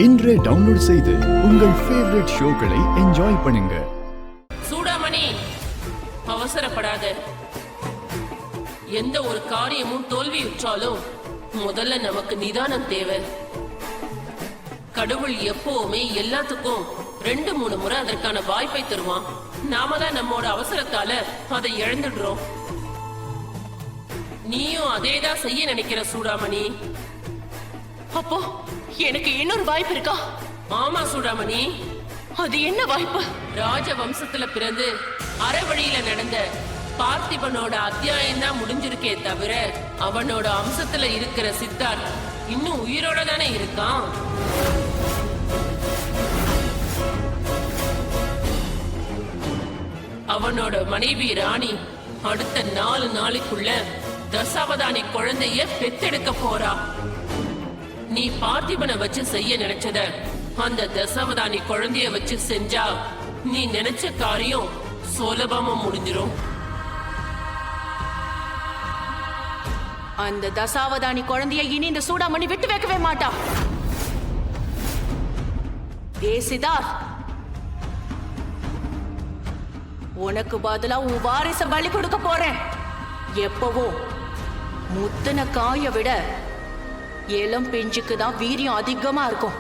இன்றே டவுன்லோட் செய்து உங்கள் ஃபேவரட் ஷோக்களை என்ஜாய் பண்ணுங்க. சூடாமணி, அவசரப்படாத. எந்த ஒரு காரியமும் தோல்வியுற்றாலும் முதல்ல நமக்கு நிதானம் தேவை. கடவுள் எப்பவுமே எல்லாத்துக்கும் 2-3 முறை அதற்கான வாய்ப்பை தருவான். நாம தான் நம்மோட அவசரத்தால அதை இழந்துடுறோம். நீயும் அதேதான் செய்ய நினைக்கிற சூடாமணி. அப்போ எனக்கு இன்னொரு வாய்ப்பு இருக்கா? ஆமா சூடாமணி. அது என்ன வாய்ப்பு? ராஜ வம்சத்துல பிறந்து அறவழியில நடந்த பார்த்திபனோட அத்தியாயம் தான் முடிஞ்சிருக்கே தவிர அவனோட அம்சத்துல இருக்கிற சித்தார்த் இன்னும் உயிரோட தானே இருக்கான். அவனோட மனைவி ராணி அடுத்த 4 நாளைக்குள்ள தசாவதானி குழந்தைய பெத்தெடுக்க போறா. நீ பார்த்திபனை வச்சு செய்ய நினைச்சத அந்த தசாவதானி குழந்தைய வச்சு செஞ்சா நீ நினைச்ச காரியம் சுலபமா முடிஞ்சிரும். அந்த தசாவதானி குழந்தைய இனி இந்த சூடாமணி விட்டு வைக்கவே மாட்டா. ஏ சித்தார்த், உனக்கு பதிலா உன் வாரிச பலி கொடுக்க போறேன். எப்பவோ முத்தன காய விட இளம் பிஞ்சுக்கு தான் வீரியம் அதிகமா இருக்கும்.